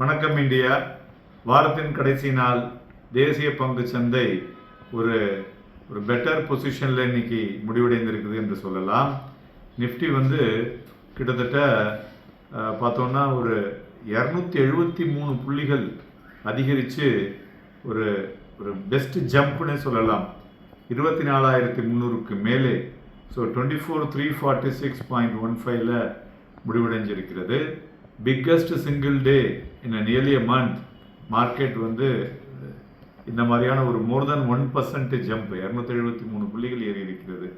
வணக்கம் இந்தியா. வாரத்தின் கடைசி நாள் தேசிய பங்கு சந்தை ஒரு ஒரு பெட்டர் பொசிஷனில் இன்னைக்கு முடிவடைந்திருக்குது என்று சொல்லலாம். நிஃப்டி கிட்டத்தட்ட பார்த்தோன்னா ஒரு 273 புள்ளிகள் அதிகரித்து ஒரு ஒரு பெஸ்ட் ஜம்ப்னு சொல்லலாம். 24,300க்கு மேலே. ஸோ 24,346.15 முடிவடைஞ்சிருக்கிறது. Biggest single day in nearly a month. Market இந்த மாதிரியான ஒரு மோர் தென் 1% ஜம்ப் 273 புள்ளிகள் ஏறி இருக்கிறது.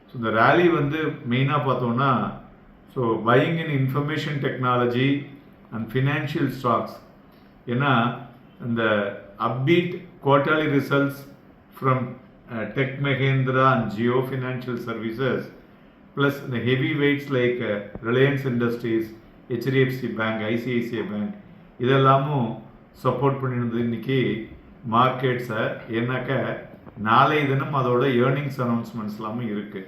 ஸோ இந்த ரேலி மெயினாக பார்த்தோம்னா so buying in information technology and financial stocks. ஏன்னா இந்த upbeat quarterly results from Tech Mahindra and Jio Financial Services plus the heavyweights like Reliance Industries, HDFC Bank, ICICI Bank இதெல்லாமும் support பண்ணியிருந்தது இன்னைக்கு மார்க்கெட்ஸை. ஏன்னாக்க நாளை தினம் அதோட ஏர்னிங்ஸ் அனௌன்ஸ்மெண்ட்ஸ் எல்லாமும் இருக்குது.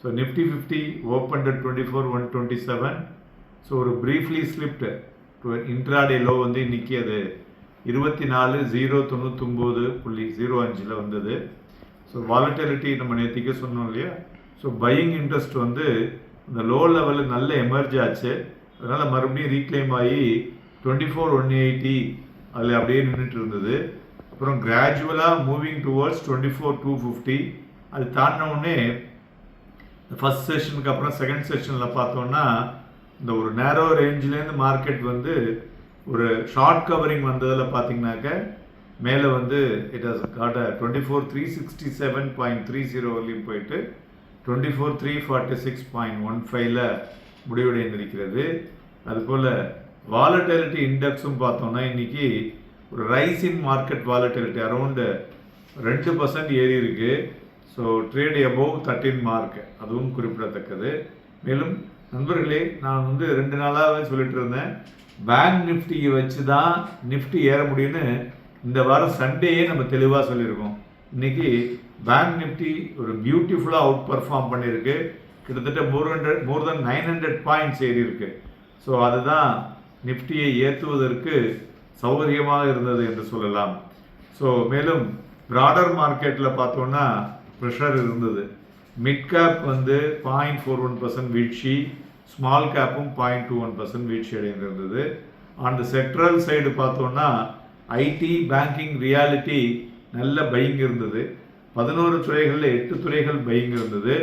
So Nifty 50 open at 24,127. So ஒரு ப்ரீஃப்லி ஸ்லிப்ட் இன்ட்ராடே லோ இன்னைக்கு அது 24,099.05 வந்தது. ஸோ வாலட்டிலிட்டி நம்ம நேற்றுக்கே சொன்னோம் இல்லையா. ஸோ பையிங் இன்ட்ரெஸ்ட் இந்த லோ லெவலில் நல்ல எமர்ஜ் ஆச்சு. அதனால் மறுபடியும் ரீக்ளைம் ஆகி 24,180 அதில் அப்படியே நின்றுட்டு இருந்தது. அப்புறம் கிராஜுவலாக மூவிங் டுவர்ட்ஸ் 24,250. அது தாண்டினவுடனே ஃபஸ்ட் செஷனுக்கு அப்புறம் செகண்ட் செஷனில் பார்த்தோன்னா இந்த ஒரு நேரோ ரேஞ்சிலேருந்து மார்க்கெட் ஒரு ஷார்ட் கவரிங் வந்ததில் பார்த்தீங்கன்னாக்க மேலே இட் ஹஸ் காட் 24,367.30 வரலையும் போயிட்டு 24,346.15 முடிவடைந்திருக்கிறது. அதுபோல் வாலட்டிலிட்டி இண்டெக்ஸும் பார்த்தோம்னா இன்னைக்கு ஒரு ரைஸ் இன் மார்க்கெட் வாலட்டிலிட்டி அரௌண்டு 2% ஏறி இருக்கு. ஸோ ட்ரேட் அபோவ் 13 மார்க், அதுவும் குறிப்பிடத்தக்கது. மேலும் நண்பர்களே, நான் 2 நாளாகவே சொல்லிட்டு இருந்தேன், பேங்க் நிஃப்டியை வச்சு தான் நிஃப்டி ஏற முடியும்னு. இந்த வாரம் சண்டேயே நம்ம தெளிவாக சொல்லியிருக்கோம். இன்னைக்கு பேங்க் நிஃப்டி ஒரு பியூட்டிஃபுல்லாக அவுட் பர்ஃபார்ம் பண்ணியிருக்கு. கிட்டத்தட்ட மோர் தென் 900 பாயிண்ட்ஸ் ஏறி இருக்கு. ஸோ அதுதான் நிஃப்டியை ஏற்றுவதற்கு சௌகரியமாக இருந்தது என்று சொல்லலாம். ஸோ மேலும் ப்ராடர் மார்க்கெட்டில் பார்த்தோன்னா ப்ரெஷர் இருந்தது. மிட் கேப் 0.41% வீழ்ச்சி, ஸ்மால் கேப்பும் 0.21% வீழ்ச்சி அடைந்திருந்தது. ஆன் த செக்ட்ரல் சைடு பார்த்தோன்னா ஐடி, பேங்கிங், ரியாலிட்டி நல்ல பையிங் இருந்தது. 11 துறைகளில் 8 துறைகள் பையிங் இருந்தது.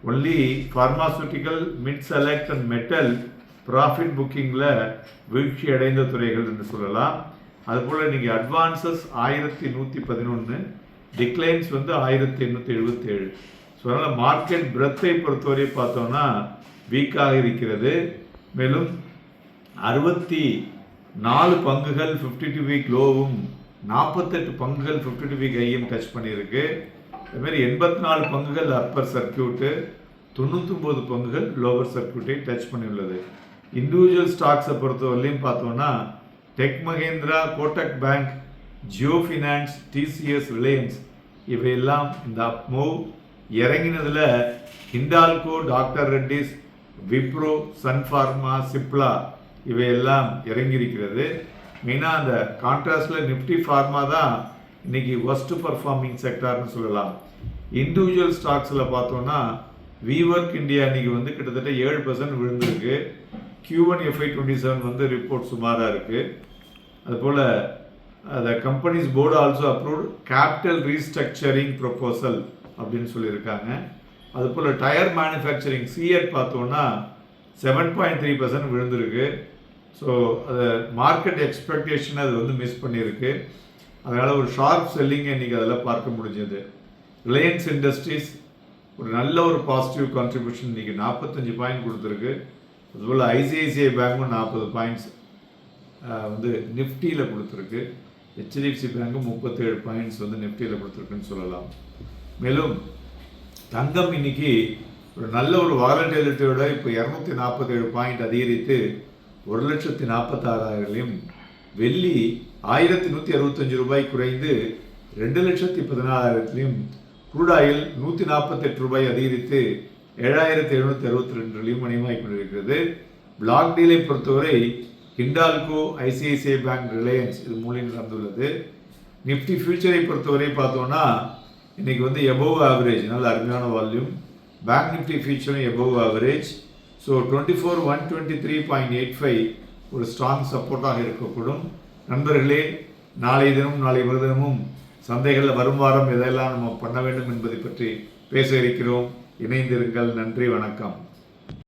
Only pharmaceutical, mid select and metal profit புக்கிங்கில் வீழ்ச்சி அடைந்த துறைகள் என்று சொல்லலாம். அதுபோல் இன்றைக்கி அட்வான்சஸ் 1,111, டிக்ளைன்ஸ் 1,877. ஸோ அதனால் மார்க்கெட் பிரெத்தை பொறுத்தவரை பார்த்தோன்னா வீக்காக இருக்கிறது. மேலும் 64 பங்குகள் 52 வீக் லோவும் 48 பங்குகள் 52 வீக் ஹையும் டச் பண்ணியிருக்கு. அதுமாரி 84 பங்குகள் அப்பர் சர்க்கியூட்டு, 99 பங்குகள் லோவர் சர்க்கியூட்டை டச் பண்ணியுள்ளது. இண்டிவிஜுவல் ஸ்டாக்ஸை பொறுத்தவரையிலையும் பார்த்தோன்னா Tech Mahindra, Kotak bank, Jio finance, TCS, Reliance இவையெல்லாம் இந்த அப் மூவ். இறங்கினதில் ஹிண்டால்கோ, டாக்டர் ரெட்டிஸ், விப்ரோ, சன்ஃபார்மா, சிப்லா இவையெல்லாம் இறங்கியிருக்கிறது. மெயினாக அந்த கான்ட்ராஸ்டில் நிஃப்டி ஃபார்மா தான் இன்னைக்கு ஒஸ்ட் பர்ஃபார்மிங் செக்டார்னு சொல்லலாம். இண்டிவிஜுவல் ஸ்டாக்ஸில் பார்த்தோன்னா விவர்க் இந்தியா இன்னைக்கு கிட்டத்தட்ட 7% விழுந்திருக்கு. Q1 FY27 ரிப்போர்ட் சுமாராக இருக்குது. அதுபோல் the companies board also approved capital restructuring proposal அப்படின்னு சொல்லியிருக்காங்க. அதுபோல் டயர் மேனுஃபேக்சரிங் சிஎட் பார்த்தோன்னா 7.3% விழுந்திருக்கு. ஸோ அது மார்க்கெட் எக்ஸ்பெக்டேஷன் அது மிஸ் பண்ணியிருக்கு. அதனால் ஒரு ஷார்ப் செல்லிங் இன்றைக்கி அதில் பார்க்க முடிஞ்சது. ரிலையன்ஸ் இண்டஸ்ட்ரீஸ் ஒரு நல்ல ஒரு பாசிட்டிவ் கான்ட்ரிபியூஷன் இன்றைக்கி 45 பாயிண்ட் கொடுத்துருக்கு. அதுபோல் ஐசிஐசிஐ பேங்க்கும் 40 பாயிண்ட்ஸ் நிஃப்டியில் கொடுத்துருக்கு. HDFC பேங்க்கும் 37 பாயிண்ட்ஸ் நிஃப்டியில் கொடுத்துருக்குன்னு சொல்லலாம். மேலும் தங்கம் இன்னைக்கு ஒரு நல்ல ஒரு வாலட்டிலிட்டியோட இப்போ 247 பாயிண்ட் அதிகரித்து 1,46,000. வெள்ளி 1,165 ரூபாய் குறைந்து 2,14,000. க்ரூட் ஆயில் 148 ரூபாய் அதிகரித்து 7,762 மணியமாய் கொண்டிருக்கிறது. பிளாக் டீலை பொறுத்தவரை ஹிண்டால்கோ, ஐசிஐசிஐ பேங்க், ரிலையன்ஸ் இது மூலையில் நடந்துள்ளது. நிஃப்டி ஃபியூச்சரை பொறுத்தவரை பார்த்தோன்னா இன்றைக்கி வந்து எபோவ் ஆவரேஜ், நல்ல அருமையான வால்யூம். பேங்க் நிஃப்டி ஃபியூச்சரும் எபோவ் ஆவரேஜ். ஸோ 24,123.85 ஒரு ஸ்ட்ராங் சப்போர்ட்டாக இருக்கக்கூடும். நண்பர்களே, நாளைய தினம் நாளை மறுதினமும் சந்தைகளில் வரும் வாரம் எதெல்லாம் நம்ம பண்ண வேண்டும் என்பதை பற்றி பேச இருக்கிறோம். இணைந்திருங்கள். நன்றி, வணக்கம்.